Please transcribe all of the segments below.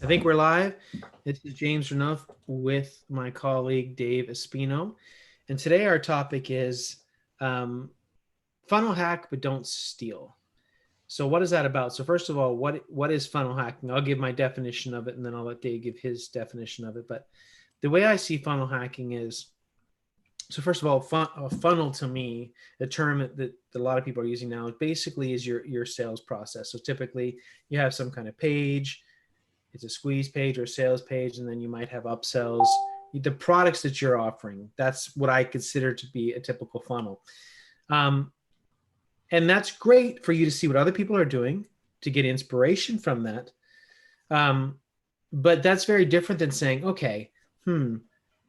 I think we're live. This is James Reneuf with my colleague Dave Espino. And today our topic is um, funnel hack, but don't steal. So what is that about? So first of all, what is funnel hacking? I'll give my definition of it, and then I'll let Dave give his definition of it. But the way I see funnel hacking is, so first of all, a funnel to me, the term that a lot of people are using now, basically is your sales process. So typically you have some kind of page, it's a squeeze page or a sales page, and then you might have upsells, the products that you're offering. That's what I consider to be a typical funnel. Um, and that's great for you to see what other people are doing, to get inspiration from that. Um, but that's very different than saying, okay,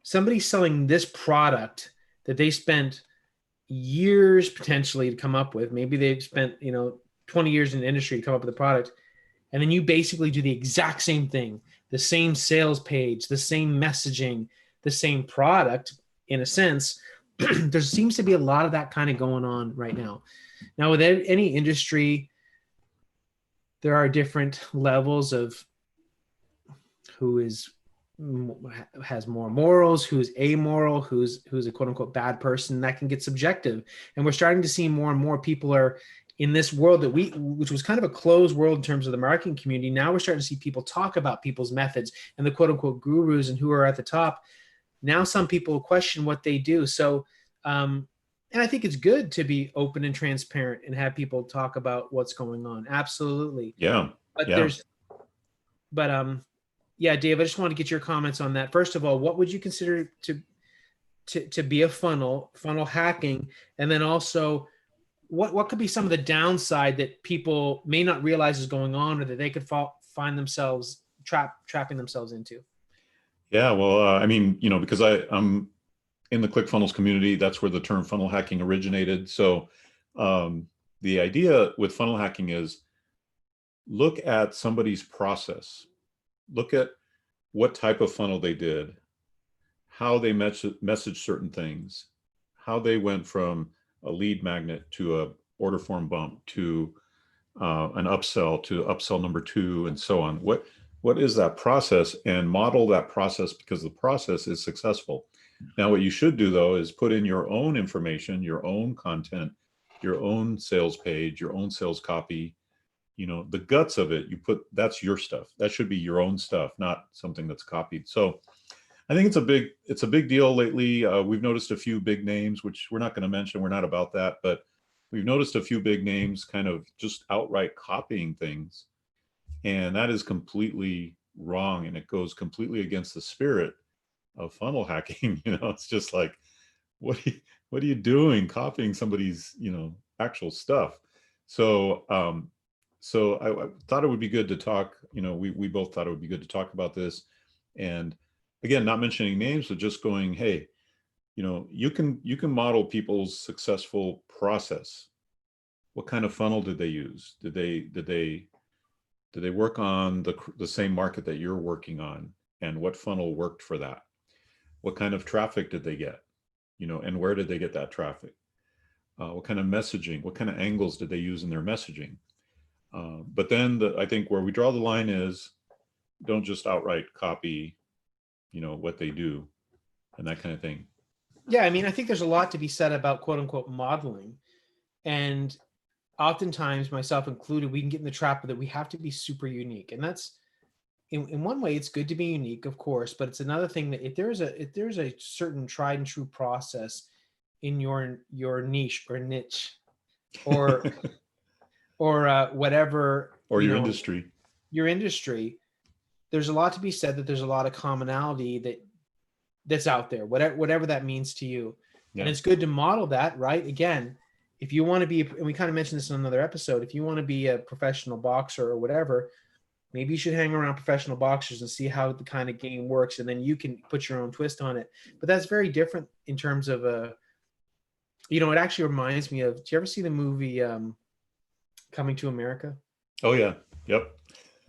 somebody's selling this product that they spent years potentially to come up with. Maybe they've spent 20 years in the industry to come up with a product, and then you basically do the exact same thing, the same sales page, the same messaging, the same product. In a sense, there seems to be a lot of that kind of going on right now. Now, with any industry, there are different levels of who has more morals, who's amoral, who's a quote unquote bad person. That can get subjective, and we're starting to see more and more people are in this world which was kind of a closed world in terms of the marketing community. Now we're starting to see people talk about people's methods and the quote unquote gurus and who are at the top. Now some people question what they do. So, and I think it's good to be open and transparent and have people talk about what's going on. Absolutely. Yeah. But Yeah. yeah, Dave, I just want to get your comments on that. First of all, what would you consider to be a funnel hacking? And then also, what could be some of the downside that people may not realize is going on, or that they could find themselves trapping themselves into? Yeah. Well, I mean, because I'm in the ClickFunnels community, that's where the term funnel hacking originated. So the idea with funnel hacking is look at somebody's process, look at what type of funnel they did, how they message certain things, how they went from a lead magnet to a order form bump to an upsell to upsell number 2, and so on. What is that process, and model that process, because the process is successful. Now, what you should do though is put in your own information, your own content, your own sales page, your own sales copy, the guts of it. That's your stuff. That should be your own stuff, not something that's copied. So I think it's a big deal lately. We've noticed a few big names, which we're not going to mention. We're not about that, but we've noticed a few big names kind of just outright copying things. And that is completely wrong. And it goes completely against the spirit of funnel hacking. It's just like, what are you doing copying somebody's, actual stuff? So, I thought it would be good to talk, we both thought it would be good to talk about this. And again, not mentioning names, but just going, hey, you can model people's successful process. What kind of funnel did they use? Did they work on the same market that you're working on? And what funnel worked for that? What kind of traffic did they get? And where did they get that traffic? What kind of messaging? What kind of angles did they use in their messaging? But then I think where we draw the line is, don't just outright copy, what they do and that kind of thing. Yeah, I mean, I think there's a lot to be said about quote unquote modeling. And oftentimes, myself included, we can get in the trap that we have to be super unique. And that's, in one way, it's good to be unique, of course, but it's another thing that if there's a certain tried and true process in your niche or niche, or whatever, or your industry, there's a lot to be said that there's a lot of commonality that's out there, whatever that means to you. Yeah. And it's good to model that, right? Again, if you want to be, and we kind of mentioned this in another episode, if you want to be a professional boxer or whatever, maybe you should hang around professional boxers and see how the kind of game works, and then you can put your own twist on it. But that's very different in terms of it actually reminds me of, do you ever see the movie Coming to America? Oh yeah. Yep.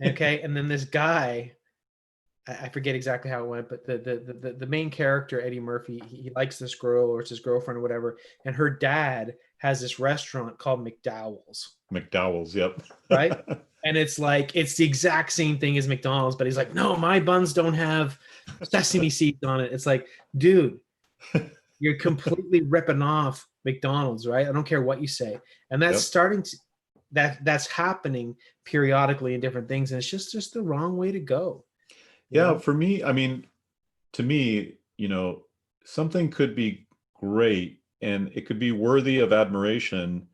Okay. And then this guy, I forget exactly how it went, but the main character, Eddie Murphy, he likes this girl, or it's his girlfriend or whatever, and her dad has this restaurant called McDowell's. McDowell's, yep. Right? And it's like, it's the exact same thing as McDonald's, but he's like, no, my buns don't have sesame seeds on it. It's like, dude, you're completely ripping off McDonald's, right? I don't care what you say. And that's Yep. starting to, that's happening periodically in different things. And it's just the wrong way to go, you Yeah, know? for me, I mean, to me, something could be great and it could be worthy of admiration,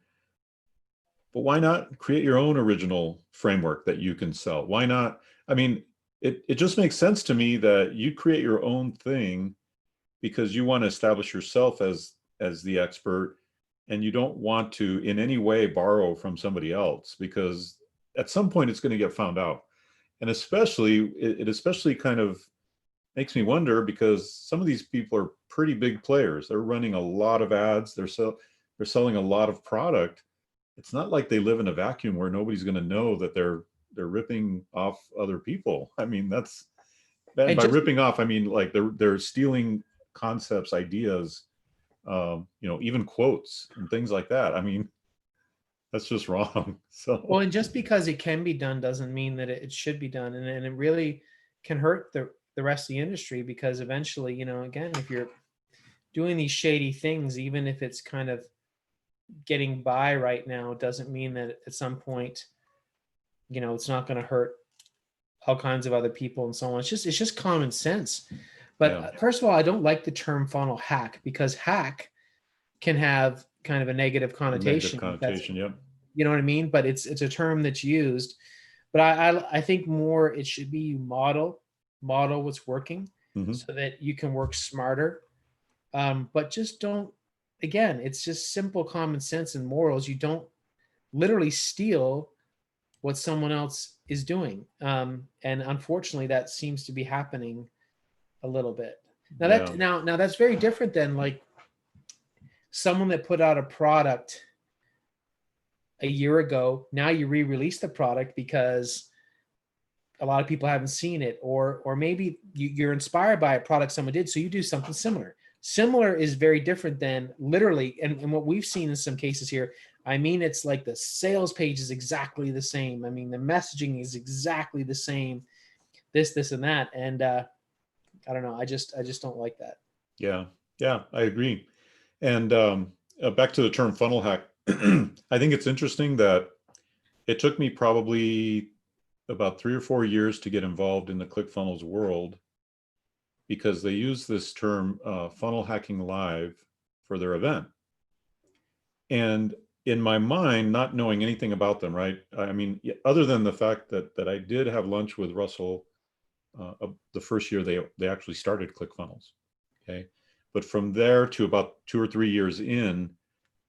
but why not create your own original framework that you can sell? Why not? I mean, it just makes sense to me that you create your own thing because you want to establish yourself as the expert, and you don't want to in any way borrow from somebody else, because at some point it's going to get found out. And especially it especially kind of makes me wonder, because some of these people are pretty big players. They're running a lot of ads. They're selling a lot of product. It's not like they live in a vacuum where nobody's going to know that they're ripping off other people. I mean, that's, and And by just, ripping off, I mean like they're stealing concepts, ideas, even quotes and things like that. I mean, that's just wrong. well, So and just because it can be done doesn't mean that it should be done. And it really can hurt the rest of the industry, because eventually, again, if you're doing these shady things, even if it's kind of getting by right now, doesn't mean that at some point, it's not going to hurt all kinds of other people and so on. It's just common sense. But yeah, first of all, I don't like the term funnel hack, because hack can have kind of a negative a negative connotation. That's, connotation. Yep. you know what I mean. But it's a term that's used. But I think more it should be model what's working, Hmm. so that you can work smarter. But just don't. Again, it's just simple common sense and morals. You don't literally steal what someone else is doing. And unfortunately, that seems to be happening a little bit. Now Yeah. that now that's very different than like someone that put out a product a year ago. Now you re-release the product because a lot of people haven't seen it, or maybe you're inspired by a product someone did, so you do something similar. Similar is very different than literally, and what we've seen in some cases here, I mean, it's like the sales page is exactly the same. I mean, the messaging is exactly the same, this and that. And I don't know, I just don't like that. Yeah. Yeah, I agree. And back to the term funnel hack, I think it's interesting that it took me probably about 3 or 4 years to get involved in the ClickFunnels world, because they use this term funnel hacking live for their event. And in my mind, not knowing anything about them, right? I mean, other than the fact that I did have lunch with Russell the first year they actually started ClickFunnels. Okay. But from there to about 2 or 3 years in,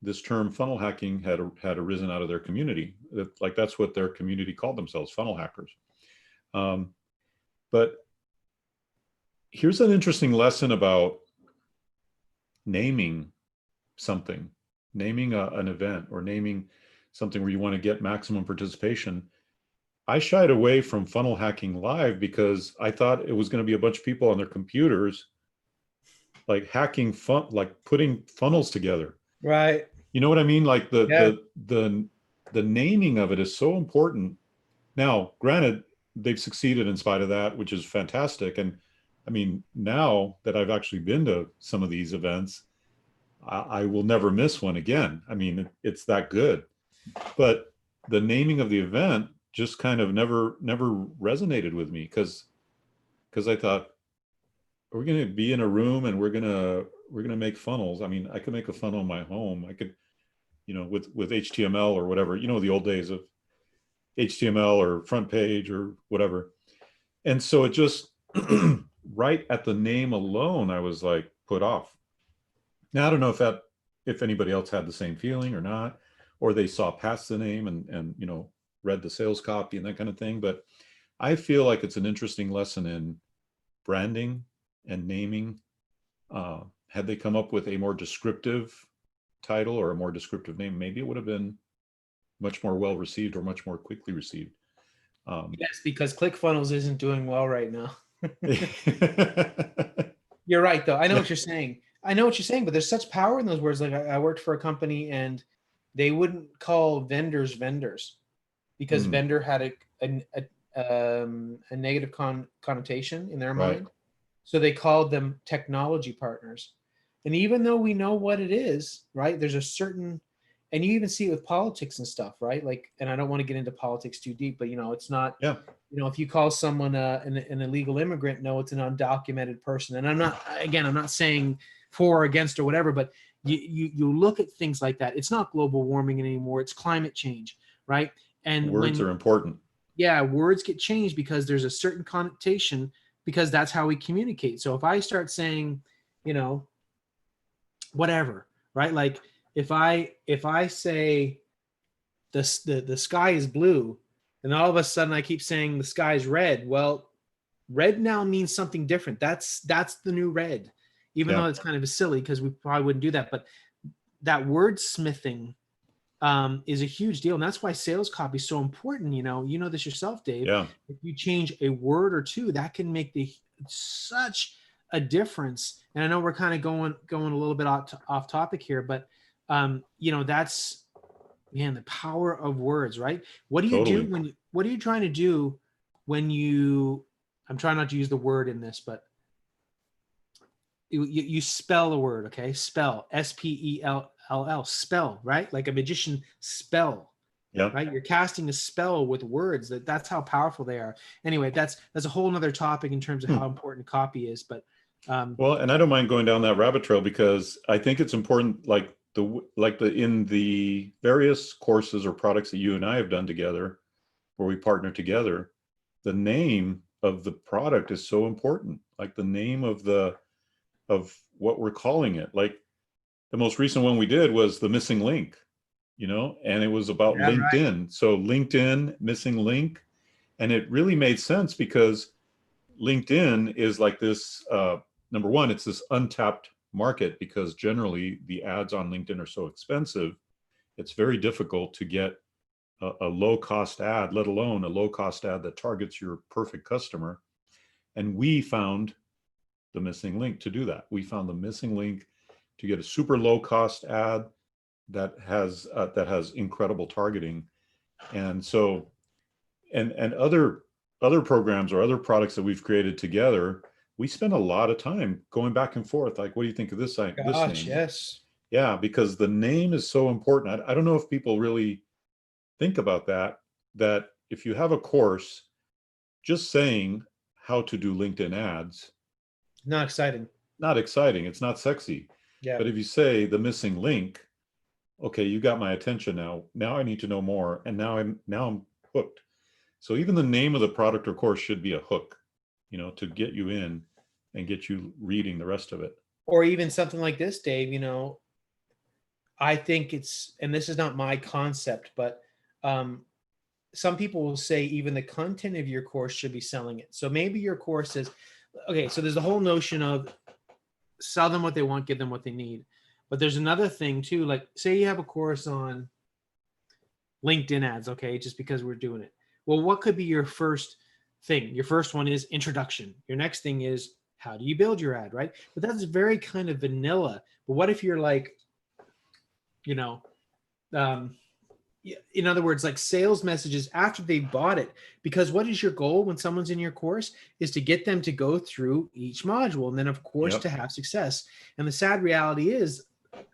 this term funnel hacking had arisen out of their community. Like that's what their community called themselves, funnel hackers. Um, but here's an interesting lesson about naming something, naming an event, or naming something where you want to get maximum participation. I shied away from funnel hacking live because I thought it was going to be a bunch of people on their computers, like hacking like putting funnels together. Right. You know what I mean? Like Yeah. the naming of it is so important. Now, granted, they've succeeded in spite of that, which is fantastic. And I mean, now that I've actually been to some of these events, I will never miss one again. I mean, it's that good. But the naming of the event just kind of never resonated with me, because I thought, we're going to be in a room and we're going to make funnels. I mean, I could make a funnel in my home. I could, with HTML or whatever, the old days of HTML or front page or whatever. And so it just right at the name alone, I was like put off. Now I don't know if anybody else had the same feeling or not, or they saw past the name and read the sales copy and that kind of thing. But I feel like it's an interesting lesson in branding and naming. Had they come up with a more descriptive title or a more descriptive name, maybe it would have been much more well received or much more quickly received. Yes, because ClickFunnels isn't doing well right now. You're right, though. I know what you're saying. I know what you're saying, but there's such power in those words. Like I worked for a company and they wouldn't call vendors vendors. because Mm, vendor had a negative connotation in their right. mind. So they called them technology partners. And even though we know what it is, right, there's a certain, and you even see it with politics and stuff, right? Like, and I don't want to get into politics too deep, but it's not, Yeah. if you call someone an illegal immigrant, no, it's an undocumented person. And I'm not saying for or against or whatever, but you look at things like that. It's not global warming anymore. It's climate change, right? And Words when, are important. yeah, words get changed because there's a certain connotation, because that's how we communicate. So if I start saying, you know, whatever, right? Like if I say the sky is blue, and all of a sudden I keep saying the sky is red. Well, red now means something different. That's the new red, even Yeah, though it's kind of silly because we probably wouldn't do that. But that wordsmithing is a huge deal, and that's why sales copy is so important. You know this yourself, Dave. yeah, If you change a word or two, that can make such a difference. And I know we're kind of going a little bit off topic here, but that's, man, the power of words, right? What do you do totally. when what are you trying to do when you? I'm trying not to use the word in this, but you spell a word, okay? Spell, spell, spell, right? Like a magician spell, Yeah. right? You're casting a spell with words. That's how powerful they are. Anyway, that's a whole nother topic in terms of how Hmm. important copy is. But Well, and I don't mind going down that rabbit trail because I think it's important, like the in the various courses or products that you and I have done together, where we partner together, the name of the product is so important. Like the name of what we're calling it. Like the most recent one we did was the missing link, and it was about yeah, right. LinkedIn. So LinkedIn missing link, and it really made sense because LinkedIn is like this. Number one, it's this untapped market because generally the ads on LinkedIn are so expensive. It's very difficult to get a low cost ad, let alone a low cost ad that targets your perfect customer. And we found the missing link to do that. We found the missing link to get a super low cost ad that has incredible targeting. And so, and other programs or other products that we've created together, we spend a lot of time going back and forth. Like, what do you think of this Gosh, name? yes. Yeah, because the name is so important. I don't know if people really think about that. That if you have a course, just saying how to do LinkedIn ads, Not exciting. not exciting. It's not sexy. Yeah. But if you say the missing link, okay, you got my attention now. Now I need to know more, and now I'm hooked. So even the name of the product or course should be a hook, to get you in and get you reading the rest of it. Or even something like this, Dave. I think and this is not my concept, but um, some people will say even the content of your course should be selling it. So maybe your course is, okay, so there's the whole notion of sell them what they want, give them what they need. But there's another thing too, like say you have a course on LinkedIn ads, okay, just because we're doing it. Well, what could be your first thing? Your first one is introduction. Your next thing is how do you build your ad, right? But that's very kind of vanilla. But what if you're like, you know, um, in other words, like sales messages after they bought it? Because what is your goal when someone's in your course is to get them to go through each module and then of course Yep. to have success. And the sad reality is,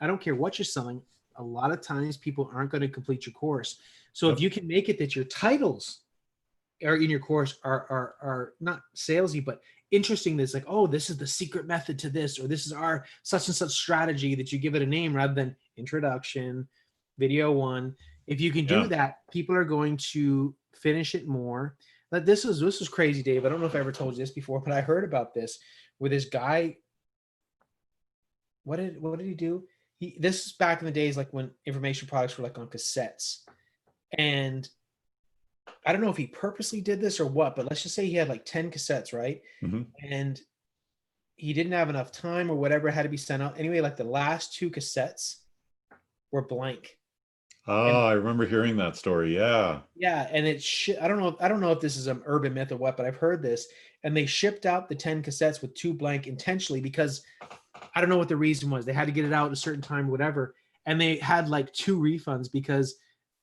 I don't care what you're selling, a lot of times people aren't going to complete your course. So if Yep. you can make it that your titles are in your course are not salesy but interesting, that's like, oh, this is the secret method to this, or this is our such and such strategy, that you give it a name rather than introduction, video one. If you can do Yeah. that, people are going to finish it more. But this was crazy, Dave. I don't know if I ever told you this before, but I heard about this with this guy. What did he do? This is back in the days like when information products were like on cassettes. And I don't know if he purposely did this or what, but let's just say he had like 10 cassettes, right? Hmm. And he didn't have enough time or whatever had to be sent out. Anyway, like the last two cassettes were blank. And I remember hearing that story. Yeah. yeah, and I don't know if this is an urban myth or what, but I've heard this. And they shipped out the 10 cassettes with two blank intentionally because I don't know what the reason was. They had to get it out at a certain time, whatever. And they had like two refunds because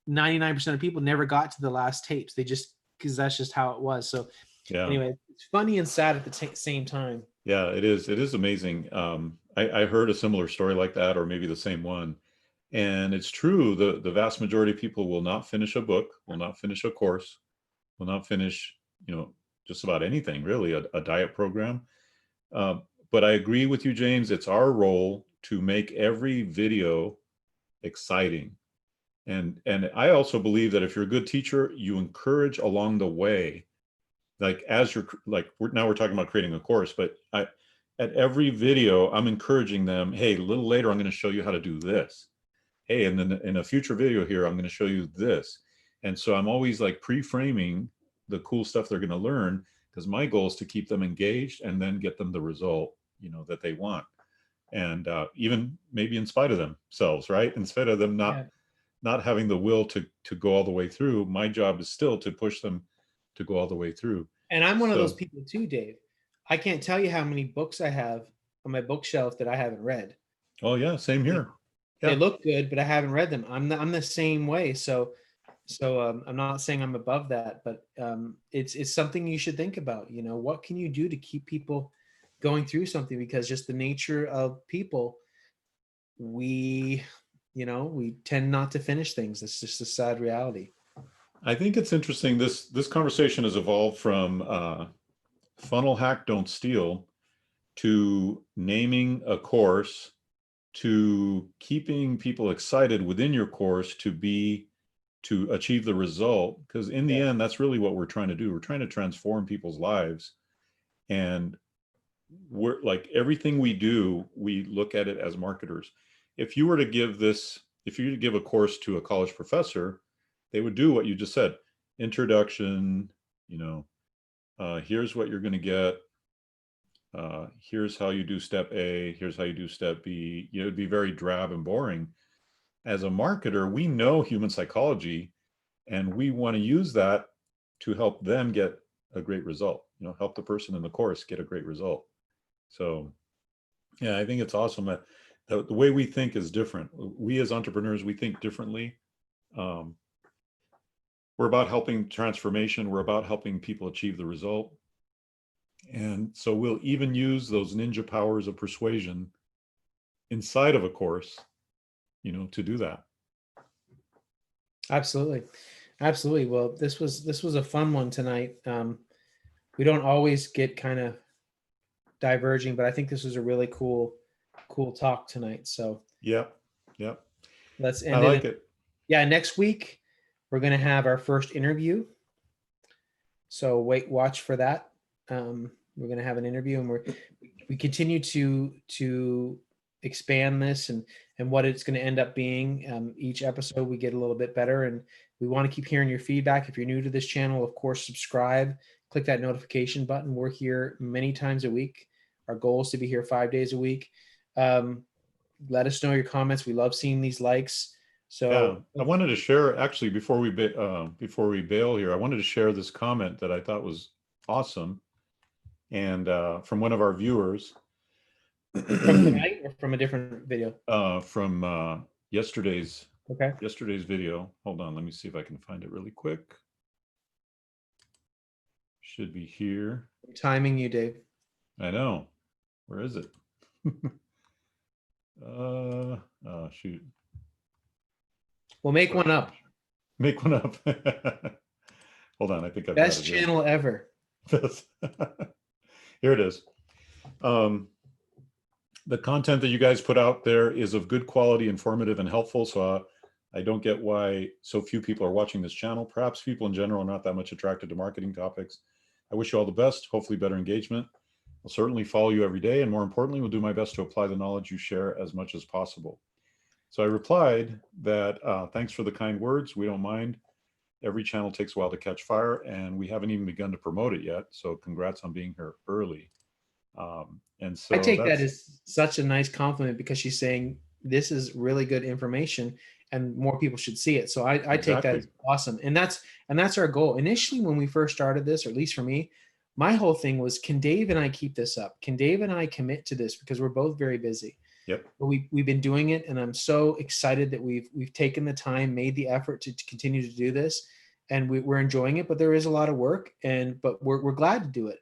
99% of people never got to the last tapes. They just, because that's just how it was. So Yeah. anyway, it's funny and sad at the same time. Yeah, it is. It is amazing. I heard a similar story like that, or maybe the same one. And it's true. The vast majority of people will not finish a book, will not finish a course, will not finish, just about anything really, a diet program. But I agree with you, James. It's our role to make every video exciting. And I also believe that if you're a good teacher, you encourage along the way. Like as you're like, now we're talking about creating a course, but at every video, I'm encouraging them, hey, a little later, I'm going to show you how to do this. Hey, and then in a future video here, I'm going to show you this. And so I'm always like pre-framing the cool stuff they're going to learn, because my goal is to keep them engaged and then get them the result, that they want. And even maybe in spite of themselves, right? In spite of them not having the will to go all the way through, my job is still to push them to go all the way through. And I'm one of those So, people too, Dave. I can't tell you how many books I have on my bookshelf that I haven't read. oh yeah, same here. They Yeah. look good, but I haven't read them. I'm the same way. So I'm not saying I'm above that, but it's something you should think about. What can you do to keep people going through something? Because just the nature of people, we tend not to finish things. It's just a sad reality. I think it's interesting. This conversation has evolved from funnel hack, don't steal, to naming a course, to keeping people excited within your course to achieve the result. Because in the end, that's really what we're trying to do. We're trying to transform people's lives. And we're like, everything we do, we look at it as marketers. If you were to give a course to a college professor, they would do what you just said. Introduction, here's what you're going to get. Here's how you do step A, here's how you do step B. It'd be very drab and boring. As a marketer, we know human psychology, and we want to use that to help them get a great result, help the person in the course get a great result. So yeah, I think it's awesome that the way we think is different. We as entrepreneurs, we think differently. We're about helping transformation. We're about helping people achieve the result. And so we'll even use those ninja powers of persuasion inside of a course, to do that. Absolutely. Absolutely. Well, this was a fun one tonight. We don't always get kind of diverging, but I think this was a really cool talk tonight. So Yep. let's end I like it. Yeah, next week we're going to have our first interview. So watch for that. We're going to have an interview, and we continue to expand this and what it's going to end up being. Each episode we get a little bit better, and we want to keep hearing your feedback. If you're new to this channel, of course, subscribe, click that notification button. We're here many times a week. Our goal is to be here 5 days a week. Let us know your comments. We love seeing these likes. So yeah, I wanted to share, actually, before we bail here, I wanted to share this comment that I thought was awesome, and from one of our viewers. From tonight or from a different video? From yesterday's Okay. video. Hold on, let me see if I can find it really quick. Should be here. I'm timing you, Dave. I know. Where is it? Oh shoot. We'll make one up. Make one up. Hold on, I think I've Best got it channel ever. Here it is. The content that you guys put out there is of good quality, informative, and helpful. So I don't get why so few people are watching this channel. Perhaps people in general are not that much attracted to marketing topics. I wish you all the best, hopefully better engagement. I'll certainly follow you every day, and more importantly, will do my best to apply the knowledge you share as much as possible. So I replied that thanks for the kind words. We don't mind. Every channel takes a while to catch fire, and we haven't even begun to promote it yet. So congrats on being here early. And so I take that as such a nice compliment, because she's saying this is really good information and more people should see it. So I take that as awesome. And that's our goal. Initially, when we first started this, or at least for me, my whole thing was, can Dave and I keep this up? Can Dave and I commit to this? Because we're both very busy. Yep. But we've been doing it, and I'm so excited that we've taken the time, made the effort to continue to do this, and we're enjoying it. But there is a lot of work, but we're glad to do it.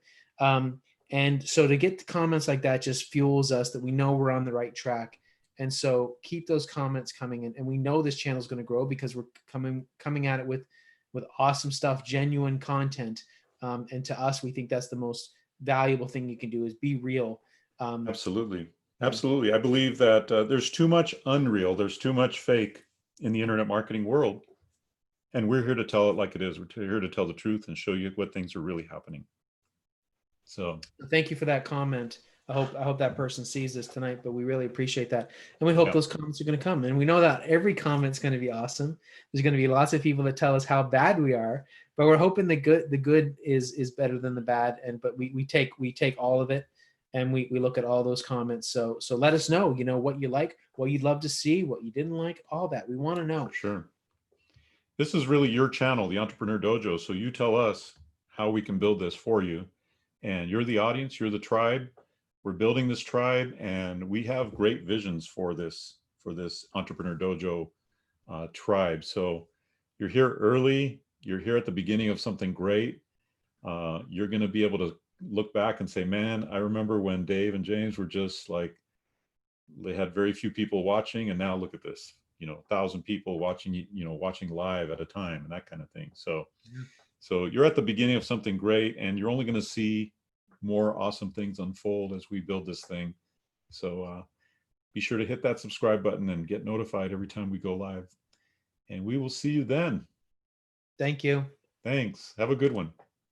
And so to get the comments like that just fuels us that we know we're on the right track. And so keep those comments coming in, and we know this channel is going to grow because we're coming at it with awesome stuff, genuine content. And to us, we think that's the most valuable thing you can do is be real. Absolutely. Yeah. Absolutely. I believe that there's too much unreal, there's too much fake in the internet marketing world. And we're here to tell it like it is. We're here to tell the truth and show you what things are really happening. So Thank you for that comment. I hope that person sees this tonight, but we really appreciate that. And we hope those comments are going to come. And we know that every comment's going to be awesome. There's going to be lots of people that tell us how bad we are, but we're hoping the good is better than the bad. But we take all of it, and we look at all those comments. So let us know, what you like, what you'd love to see, what you didn't like, all that. We want to know. for sure. This is really your channel, the Entrepreneur Dojo. So you tell us how we can build this for you. And you're the audience, you're the tribe. We're building this tribe, and we have great visions for this Entrepreneur Dojo tribe. So you're here early, you're here at the beginning of something great. You're going to be able to look back and say, man, I remember when Dave and James were just like, they had very few people watching, and now look at this, 1,000 people watching, watching live at a time, and that kind of thing. So Yeah. so you're at the beginning of something great, and you're only going to see more awesome things unfold as we build this thing. So be sure to hit that subscribe button and get notified every time we go live. And we will see you then. Thank you. Thanks. Have a good one.